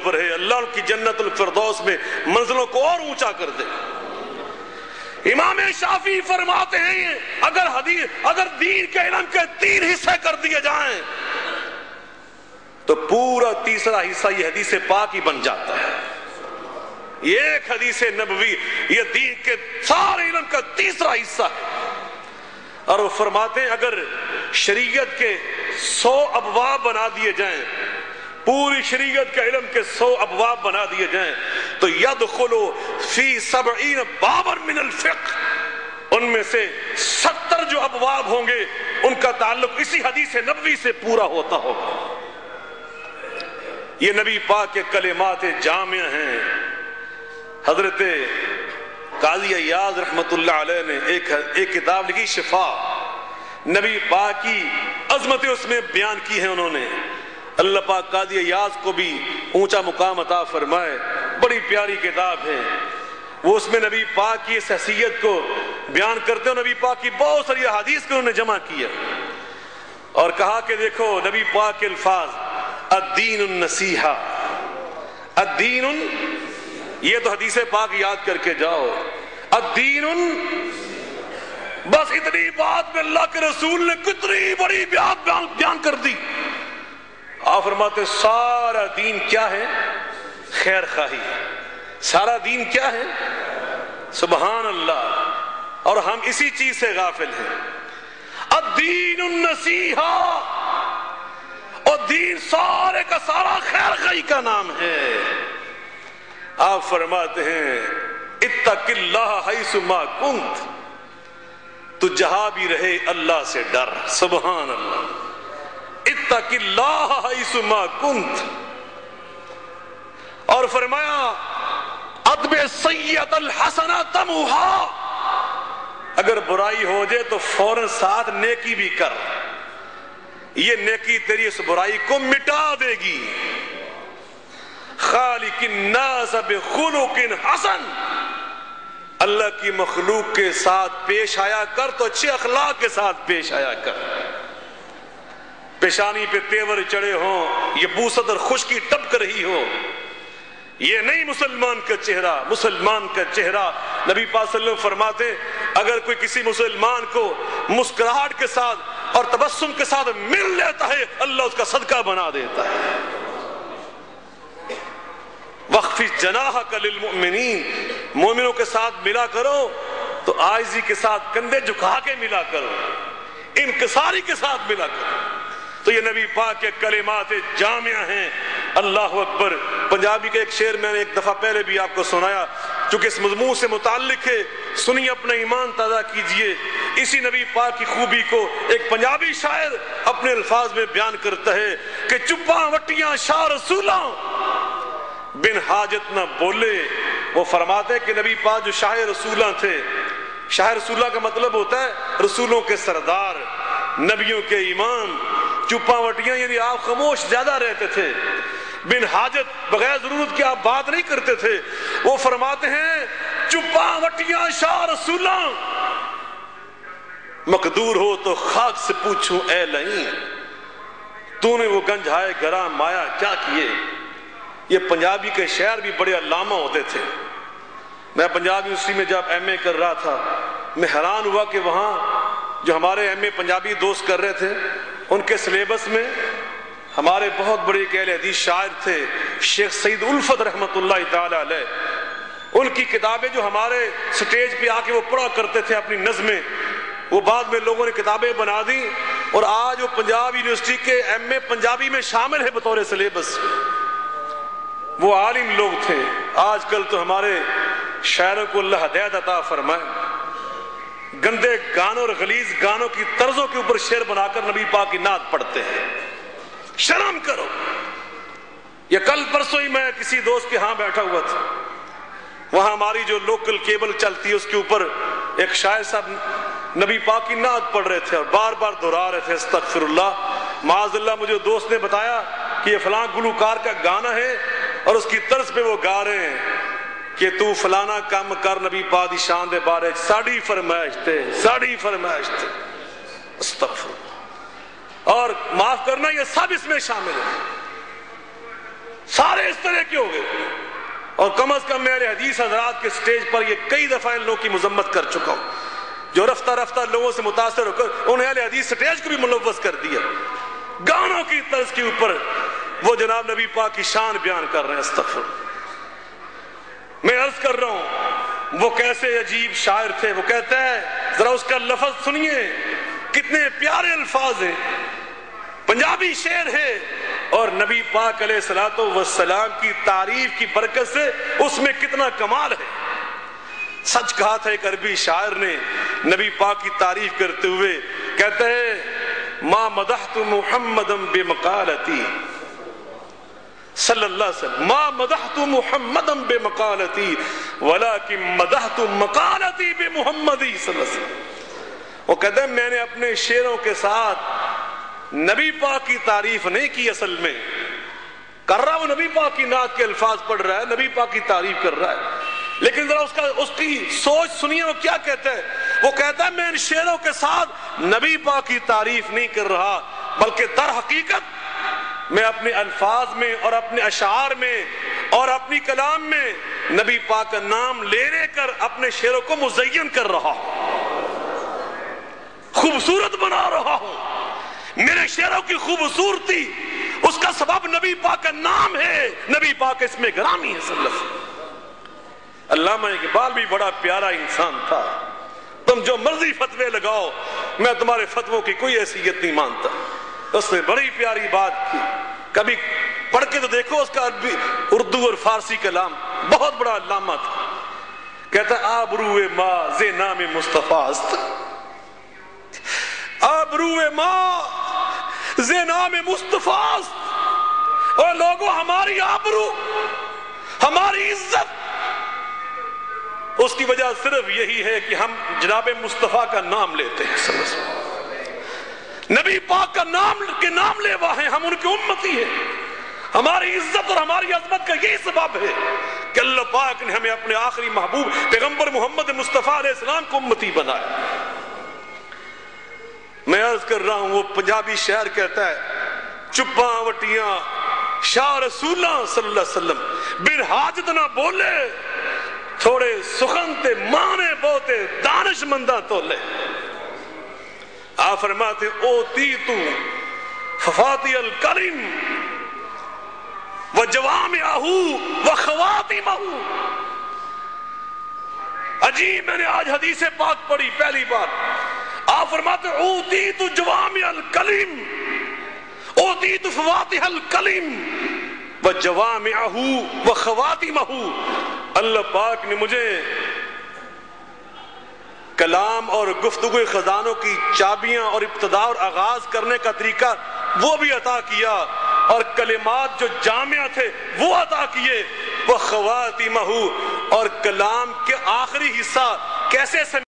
پر ہے، اللہ ان کی جنت الفردوس میں منزلوں کو اور اونچا کر دے۔ امام شافعی فرماتے ہیں اگر دین کے علم کے 3 حصے کر دیے جائیں تو پورا تیسرا حصہ یہ حدیث پاک ہی بن جاتا ہے۔ یہ ایک حدیث نبوی یہ دین کے سارے علم کا تیسرا حصہ ہے۔ اور وہ فرماتے ہیں اگر شریعت کے 100 ابواب بنا دیے جائیں، پوری شریعت کے علم کے 100 ابواب بنا دیے جائیں تو یدخل فی 70 بابا من الفقہ، ان میں سے 70 جو ابواب ہوں گے ان کا تعلق اسی حدیث نبوی سے پورا ہوتا ہوگا۔ یہ نبی پاک کے کلمات جامع ہیں۔ حضرت قاضی ایاز رحمت اللہ علیہ نے ایک کتاب لکھی شفا، نبی پاک کی عظمتیں اس میں بیان کی ہیں انہوں نے۔ اللہ پاک قاضی ایاز کو بھی اونچا مقام عطا فرمائے، بڑی پیاری کتاب ہے۔ وہ اس میں نبی پاک کی اس حیثیت کو بیان کرتے ہیں، نبی پاک کی بہت ساری احادیث کو انہوں نے جمع کیا اور کہا کہ دیکھو نبی پاک کے الفاظ الدین النصیحہ، الدین، یہ تو حدیث پاک یاد کر کے جاؤ، الدین، بس اتنی بات میں اللہ کے رسول نے کتنی بڑی بات بیان کر دی۔ آپ فرماتے سارا دین کیا ہے؟ خیر خواہی۔ سارا دین کیا ہے؟ سبحان اللہ۔ اور ہم اسی چیز سے غافل ہیں۔ الدین النصیحہ، اور دین سارے کا سارا خیر خواہی کا نام ہے۔ آپ فرماتے ہیں اتق اللہ حیث ما کنت، تو جہاں بھی رہے اللہ سے ڈر۔ سبحان اللہ، اتق اللہ حیث ما کنت۔ اور فرمایا اتبع السیئۃ الحسنہ تمحوہا، اگر برائی ہو جائے تو فوراً ساتھ نیکی بھی کر، یہ نیکی تیری اس برائی کو مٹا دے گی۔ خالق الناس بخلق حسن، اللہ کی مخلوق کے ساتھ پیش آیا کر تو اچھے اخلاق کے ساتھ پیش آیا کر۔ پیشانی پہ تیور چڑھے ہوں، یہ بوسط اور خشکی ٹپک رہی ہو، یہ نہیں مسلمان کا چہرہ۔ مسلمان کا چہرہ نبی پاک صلی اللہ علیہ وسلم فرماتے اگر کوئی کسی مسلمان کو مسکراہٹ کے ساتھ اور تبسم کے ساتھ مل لیتا ہے اللہ اس کا صدقہ بنا دیتا ہے۔ وَخْفِضْ جَنَاحَكَ لِلْمُؤْمِنِينَ، مومنوں کے ساتھ ملا کرو تو عاجزی کے ساتھ کندھے جھکا کے ملا کرو، انکساری کے ساتھ ملا کرو۔ تو یہ نبی پاک کے کلمات جامع ہیں۔ اللہ اکبر۔ پنجابی کا ایک شعر میں نے ایک دفعہ پہلے بھی آپ کو سنایا، چونکہ اس مضمون سے متعلق ہے، سنیے اپنا ایمان تازہ کیجئے۔ اسی نبی پاک کی خوبی کو ایک پنجابی شاعر اپنے الفاظ میں بیان کرتا ہے کہ چپاں وٹیاں شاہ رسولاں بن حاجت نہ بولے۔ وہ فرماتے ہیں کہ نبی پاک جو شاہ رسولاں تھے، شاہ رسولہ کا مطلب ہوتا ہے رسولوں کے سردار، نبیوں کے امام۔ چپاں وٹیاں یعنی آپ خاموش زیادہ رہتے تھے، بن حاجت بغیر ضرورت کی آپ بات نہیں کرتے تھے۔ وہ فرماتے ہیں چپاں وٹیاں شاہ رسولاں، مقدور ہو تو خاک سے پوچھوں اے لئیں، تو نے وہ گنج ہائے گراں مایا کیا کیے۔ یہ پنجابی کے شعر بھی بڑے علامہ ہوتے تھے۔ میں پنجاب یونیورسٹی میں جب ایم اے کر رہا تھا، میں حیران ہوا کہ وہاں جو ہمارے ایم اے پنجابی دوست کر رہے تھے ان کے سلیبس میں ہمارے بہت بڑے اہل حدیث شاعر تھے شیخ سعید الفت رحمت اللہ تعالی علیہ، ان کی کتابیں جو ہمارے سٹیج پہ آ کے وہ پڑھا کرتے تھے اپنی نظمیں، وہ بعد میں لوگوں نے کتابیں بنا دی اور آج وہ پنجاب یونیورسٹی کے ایم اے پنجابی میں شامل ہے بطور سلیبس۔ وہ عالم لوگ تھے۔ آج کل تو ہمارے شاعروں کو اللہ ہدایت عطا فرمائے، گندے گانوں اور غلیظ گانوں کی طرزوں کے اوپر شعر بنا کر نبی پاک کی نعت پڑھتے ہیں۔ شرم کرو۔ یہ کل پرسوں ہی میں کسی دوست کے ہاں بیٹھا ہوا تھا، وہاں ہماری جو لوکل کیبل چلتی ہے اس کے اوپر ایک شاعر صاحب نبی پاک کی نعت پڑھ رہے تھے اور بار بار دہرا رہے تھے استغفر اللہ معاذ اللہ۔ مجھے دوست نے بتایا کہ یہ فلاں گلوکار کا گانا ہے اور اس کی طرز پہ وہ گا رہے ہیں کہ تو فلانا کام کر نبی پاک دی شان دے بارے ساڑی فرمائش تے، ساڑی فرمائش تے، استغفر۔ اور معاف کرنا یہ سب اس میں شامل ہے۔ سارے اس طرح کے ہو گئے. اور کم از کم میں اہل حدیث حضرات کے سٹیج پر یہ کئی دفعہ ان لوگوں کی مذمت کر چکا ہوں جو رفتہ رفتہ لوگوں سے متاثر ہو کر انہیں اہل حدیث سٹیج کو بھی ملوث کر دیا. گانوں کی طرز کے اوپر وہ جناب نبی پاک کی شان بیان کر رہے ہیں. استغفر. میں عرض کر رہا ہوں وہ کیسے عجیب شاعر تھے. وہ کہتا ہے ذرا اس کا لفظ سنیے, کتنے پیارے الفاظ ہیں, پنجابی شعر ہے, اور نبی پاک علیہ الصلوۃ والسلام کی تعریف کی برکت سے اس میں کتنا کمال ہے. سچ کہا تھا ایک عربی شاعر نے نبی پاک کی تعریف کرتے ہوئے, کہتا ہے ما مدحت محمدا بمقالتی صلی اللہ علیہ وسلم, ما مدحت محمدا بمقالتی ولکن مدحت مقالتی بمحمدی صلی اللہ علیہ وسلم. وہ کہتا ہے میں نے اپنے شعروں کے ساتھ نبی پاک کی تعریف نہیں کی, اصل میں کر رہا وہ نبی پاک کی نعت کے الفاظ پڑھ رہا ہے, نبی پاک کی تعریف کر رہا ہے, لیکن ذرا اس کی سوچ سنیے وہ کیا کہتا ہے. وہ کہتا ہے میں ان شعروں کے ساتھ نبی پاک کی تعریف نہیں کر رہا, بلکہ در حقیقت میں اپنے الفاظ میں اور اپنے اشعار میں اور اپنی کلام میں نبی پاک کا نام لے کر اپنے شعروں کو مزین کر رہا ہوں, خوبصورت بنا رہا ہوں. میرے شعروں کی خوبصورتی اس کا سبب نبی پاک کا نام ہے, نبی پاک اس میں گرامی ہے صلی اللہ علیہ وسلم. علامہ اقبال بھی بڑا پیارا انسان تھا. تم جو مرضی فتوے لگاؤ, میں تمہارے فتووں کی کوئی حیثیت نہیں مانتا. اس نے بڑی پیاری بات کی, کبھی پڑھ کے تو دیکھو اس کا عربی اردو اور فارسی کلام, بہت بڑا علامہ تھا. کہتا آبروئے ما زے نام مصطفیٰ است, آبروئے ما زے نام مصطفیٰ است. اور لوگوں ہماری آبرو, ہماری عزت اس کی وجہ صرف یہی ہے کہ ہم جناب مصطفیٰ کا نام لیتے ہیں صلی اللہ علیہ وسلم. نبی پاک کا نام لیوا ہیں, ہم ان کی امتی ہیں. ہماری عزت اور ہماری عظمت کا یہی سبب ہے کہ اللہ پاک نے ہمیں اپنے آخری محبوب پیغمبر محمد مصطفیٰ علیہ السلام کو امتی بنایا. میں عرض کر رہا ہوں وہ پنجابی شاعر کہتا ہے چپاں وٹیاں شاہ رسول اللہ صلی اللہ علیہ وسلم بن حاجت نہ بولے, تھوڑے سخن تے مانے بوتے دانش مندہ تولے. آپ فرماتے اوتیتو ففاتی الکلم وجوامعہ وخواتمہ. عجیب, میں نے آج حدیث پاک پڑھی پہلی بار. آپ فرماتے اوتیتو جوامع الکلم, اوتیتو ففاتح الکلم وجوامعہ وخواتمہ. اللہ پاک نے مجھے کلام اور گفتگو خزانوں کی چابیاں اور ابتدا اور آغاز کرنے کا طریقہ وہ بھی عطا کیا, اور کلمات جو جامع تھے وہ عطا کیے. وہ خواتمہ, اور کلام کے آخری حصہ کیسے